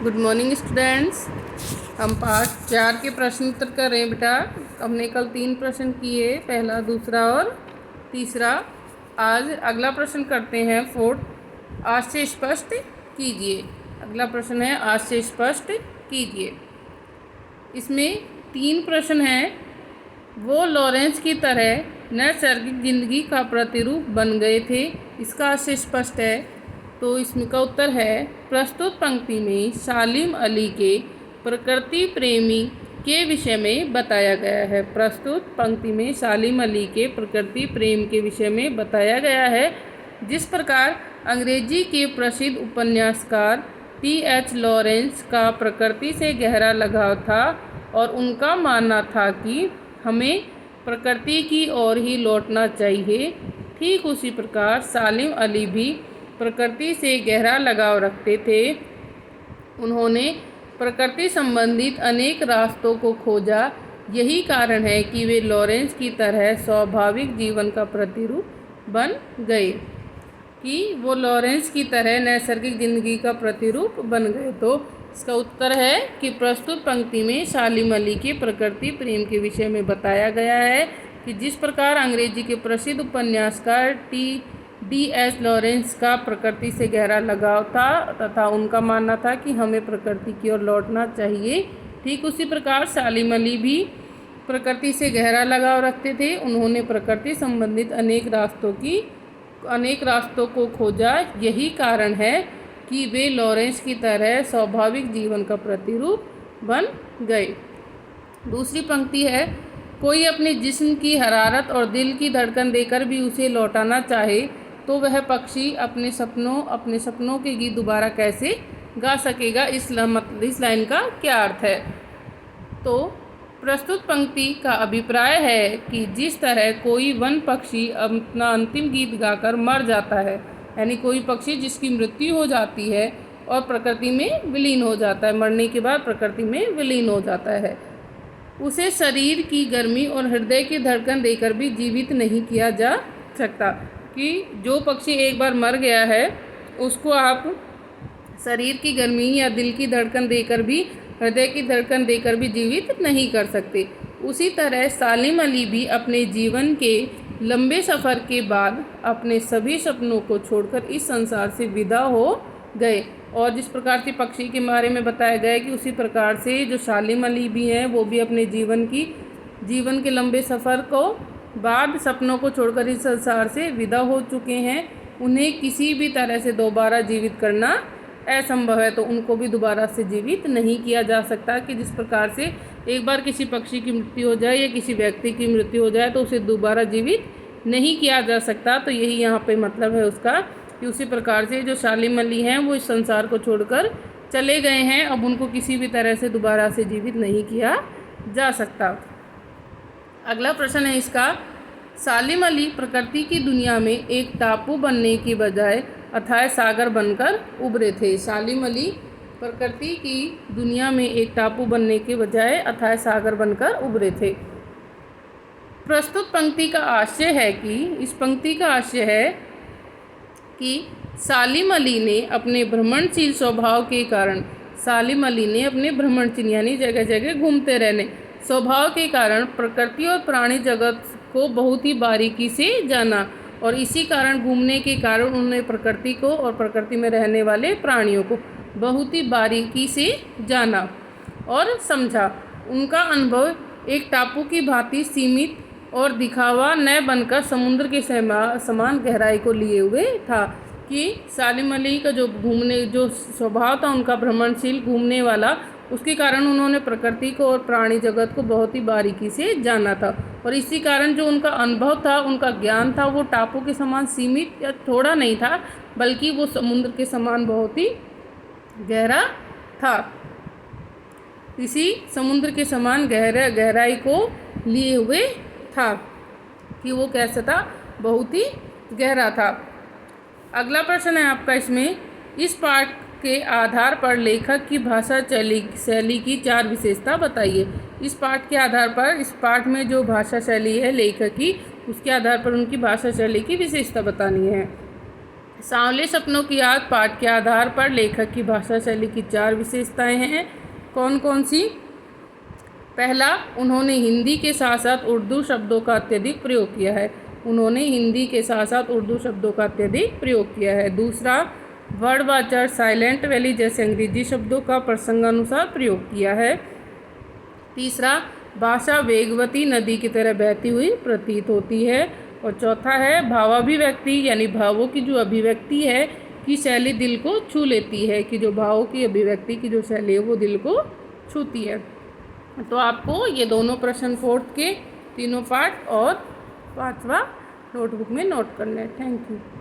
Good morning students. हम part 4 के प्रश्न उत्तर कर रहे हैं बेटा। हमने कल 3 प्रश्न किए, पहला, दूसरा और तीसरा। आज अगला प्रश्न करते हैं 4। आज से स्पष्ट कीजिए। अगला प्रश्न है आज से स्पष्ट कीजिए। इसमें 3 प्रश्न हैं। वो लॉरेंस की तरह नैसर्गिक जिंदगी का प्रतिरूप बन गए थे, इसका आज से स्पष्ट है। तो इसमें का उत्तर है, प्रस्तुत पंक्ति में सालिम अली के प्रकृति प्रेमी के विषय में बताया गया है। प्रस्तुत पंक्ति में सालिम अली के प्रकृति प्रेम के विषय में बताया गया है। जिस प्रकार अंग्रेजी के प्रसिद्ध उपन्यासकार T.H. लॉरेंस का प्रकृति से गहरा लगाव था और उनका मानना था कि हमें प्रकृति की ओर ही लौटना चाहिए, ठीक उसी प्रकार सालिम अली भी प्रकृति से गहरा लगाव रखते थे। उन्होंने प्रकृति संबंधित अनेक रास्तों को खोजा। यही कारण है कि वे लॉरेंस की तरह स्वाभाविक जीवन का प्रतिरूप बन गए। नैसर्गिक जिंदगी का प्रतिरूप बन गए। तो इसका उत्तर है कि प्रस्तुत पंक्ति में सालिम अली के प्रकृति प्रेम के विषय में बताया गया है कि जिस प्रकार अंग्रेजी के प्रसिद्ध उपन्यासकार D.H. लॉरेंस का प्रकृति से गहरा लगाव था तथा उनका मानना था कि हमें प्रकृति की ओर लौटना चाहिए, ठीक उसी प्रकार सालिम अली भी प्रकृति से गहरा लगाव रखते थे। उन्होंने प्रकृति संबंधित अनेक रास्तों को खोजा। यही कारण है कि वे लॉरेंस की तरह स्वाभाविक जीवन का प्रतिरूप बन गए। दूसरी पंक्ति है, कोई अपने जिस्म की हरारत और दिल की धड़कन देकर भी उसे लौटाना चाहे तो वह पक्षी अपने सपनों के गीत दोबारा कैसे गा सकेगा। इस लाइन का क्या अर्थ है? तो प्रस्तुत पंक्ति का अभिप्राय है कि जिस तरह कोई वन पक्षी अपना अंतिम गीत गाकर मर जाता है, यानी कोई पक्षी जिसकी मृत्यु हो जाती है और प्रकृति में विलीन हो जाता है, मरने के बाद प्रकृति में विलीन हो जाता है, उसे शरीर की गर्मी और हृदय की धड़कन देकर भी जीवित नहीं किया जा सकता। कि जो पक्षी एक बार मर गया है उसको आप शरीर की गर्मी या दिल की धड़कन देकर भी, हृदय की धड़कन देकर भी जीवित नहीं कर सकते। उसी तरह सालिम अली भी अपने जीवन के लंबे सफ़र के बाद अपने सभी सपनों को छोड़कर इस संसार से विदा हो गए। और जिस प्रकार से पक्षी के बारे में बताया गया है कि उसी प्रकार से जो सालिम अली भी हैं वो भी अपने जीवन के लंबे सफ़र को बाद सपनों को छोड़कर इस संसार से विदा हो चुके हैं। उन्हें किसी भी तरह से दोबारा जीवित करना असंभव है, तो उनको भी दोबारा से जीवित नहीं किया जा सकता। कि जिस प्रकार से एक बार किसी पक्षी की मृत्यु हो जाए या किसी व्यक्ति की मृत्यु हो जाए तो उसे दोबारा जीवित नहीं किया जा सकता। तो यही यहाँ पे मतलब है उसका कि उसी प्रकार से जो सालिम अली हैं वो इस संसार को छोड़कर चले गए हैं, अब उनको किसी भी तरह से दोबारा से जीवित नहीं किया जा सकता। अगला प्रश्न है इसका, सालिम अली प्रकृति की दुनिया में एक टापू बनने की बजाय अथाह सागर बनकर उभरे थे। सालिम अली प्रकृति की दुनिया में एक टापू बनने के बजाय अथाह सागर बनकर उभरे थे। प्रस्तुत पंक्ति का आशय है कि सालिम अली ने अपने भ्रमणशील स्वभाव के कारण यानी जगह जगह घूमते रहने स्वभाव के कारण प्रकृति और प्राणी जगत को बहुत ही बारीकी से जाना, और इसी कारण घूमने के कारण उन्होंने प्रकृति को और प्रकृति में रहने वाले प्राणियों को बहुत ही बारीकी से जाना और समझा। उनका अनुभव एक टापू की भांति सीमित और दिखावा न बनकर समुद्र के समान गहराई को लिए हुए था। कि सालिम अली का जो स्वभाव था उनका भ्रमणशील घूमने वाला, उसके कारण उन्होंने प्रकृति को और प्राणी जगत को बहुत ही बारीकी से जाना था, और इसी कारण जो उनका अनुभव था, उनका ज्ञान था, वो टापू के समान सीमित या थोड़ा नहीं था, बल्कि वो समुद्र के समान बहुत ही गहरा था। इसी समुद्र के समान गहराई को लिए हुए था कि वो कैसा था, बहुत ही गहरा था। अगला प्रश्न है आपका, इसमें इस पाठ के आधार पर लेखक की भाषा शैली की 4 विशेषता बताइए। इस पाठ के आधार पर, इस पाठ में जो भाषा शैली है लेखक की, उसके आधार पर उनकी भाषा शैली की विशेषता बतानी है। सांवले सपनों की याद पाठ के आधार पर लेखक की भाषा शैली की 4 विशेषताएं हैं। कौन कौन सी? पहला, उन्होंने हिंदी के साथ साथ उर्दू शब्दों का अत्यधिक प्रयोग किया है। उन्होंने हिंदी के साथ साथ उर्दू शब्दों का अत्यधिक प्रयोग किया है। दूसरा, वर्ड वाचर, साइलेंट वैली जैसे अंग्रेजी शब्दों का प्रसंगानुसार प्रयोग किया है। तीसरा, भाषा वेगवती नदी की तरह बहती हुई प्रतीत होती है। और चौथा है, भावाभिव्यक्ति यानी भावों की जो अभिव्यक्ति है की शैली दिल को छू लेती है, कि जो भावों की अभिव्यक्ति की जो शैली है वो दिल को छूती है। तो आपको ये दोनों प्रश्न 4th के तीनों पार्ट और 5वां नोटबुक में नोट करना है। Thank you.